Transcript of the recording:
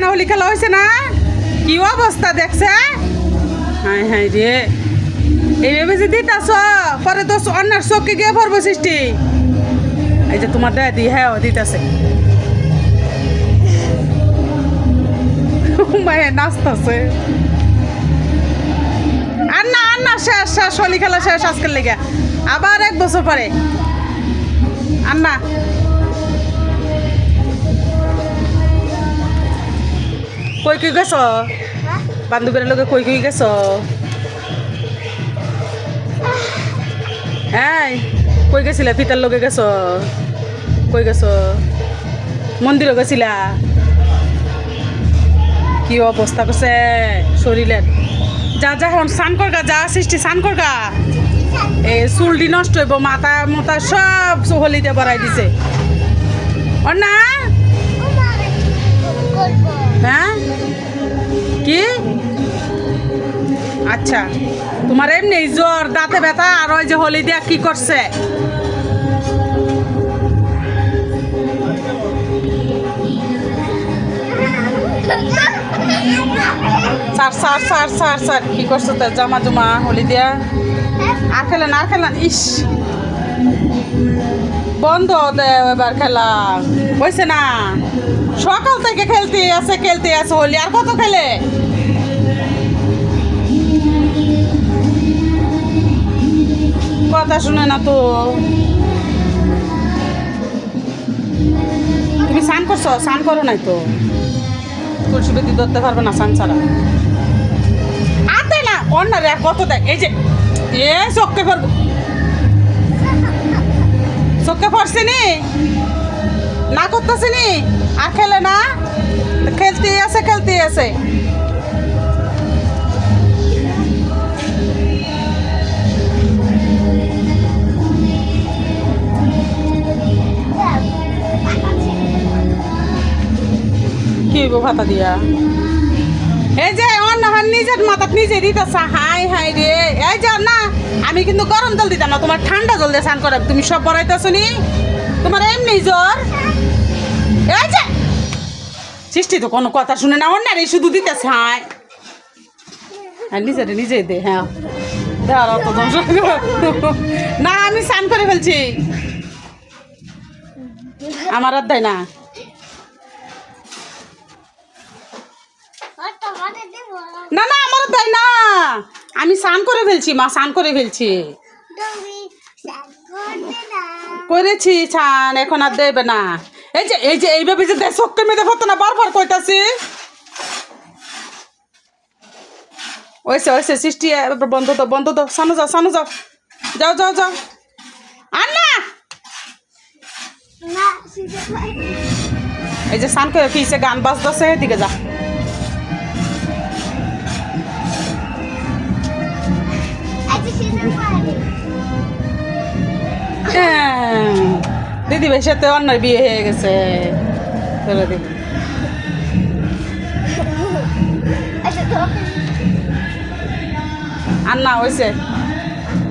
না হোলি খেলা হয়েছে না? কি অবস্থা দেখছে? হাই হাই রে, এইভাবে যে দিতাছ পরে তো অন্যার চোখে গিয়ে পড়বো সৃষ্টি। এই যে তোমার দাদি হ্যাঁ দিতেছে মায়ে নাচতেছে। আর না আর না, শেষ শেষ হোলি খেলা শেষ আজকের লেগে, আবার 1 বছর পরে। আর না কই কই গেছ বান্ধবীর লোকে, কই কই গেছ? হ্যাঁ কই গেছিলা? পিতার লোকে গেছ? কই গেছ? মন্দিরে গেছিলা? কি অবস্থা করছে শরীরের? যা যা এখন স্নান করগা, যা সৃষ্টি স্নান করগা। এই চুলটি নষ্ট হইব, মাথা মাথা সব হোলিতে বাড়াই দিছে। ও না হ্যাঁ কি আচ্ছা, তোমার এমনি জ্বর, দাঁতে ব্যথা, আর ওই যে হোলি দিয়া কি করছে? সার সার সার সার সার কি করছো তো? জামা জমা হোলি দিয়া আর খেলেন আর খেলেন। ইস বন্ধ দে এবার খেলা হয়েছে না? সকাল থেকে খেলতে আছে হোলি, আর কত খেলে? কথা শুনে না তো। তুমি স্নান করছো? স্নান করো নাই তো, তুলসী বেদি ধরতে পারবে না স্নান ছাড়া। আতে না অন্য রে কত দেয়। এই যে এ চোখকে পড়বো, চোখকে পড়ছে নি, না করতেছে নি, আর খেলে না? খেলতেই আছে। কি হইব ভাতা দিয়া? এই যে অন্য নিজের মাথাত নিজে দিতেছে। হাই হাই রে, এই যে না আমি কিন্তু গরম জল দিতাম না, তোমার ঠান্ডা জল দিয়ে স্নান করে। তুমি সব বড়াইতেছো নি, তোমার এমনি জ্বর। এই যে সৃষ্টি তো কোনো কথা শুনে না, অন্য রে শুধু দিতেছে। হাই নিজে দে। হ্যাঁ দেওয়ার অত না, আমি স্নান করে ফেলছি, আমার আর দেয় না। না না আমার দেয় না, আমি স্নান করে ফেলছি মা, স্নান করে ফেলছি, করেছি স্নান, এখন আর দেবে না। এই যে এইভাবে যে চোখের মেয়েদের হতো না, বারবার কইতাছি। ওইসে সৃষ্টি বন্ধ তো সানো যাও আর না। এই যে স্নান করে ফিসে গান বাজতেছে, এদিকে যা। দিদি ভাই সাথে অন্যার বিয়ে হয়ে গেছে। আর না হয়েছে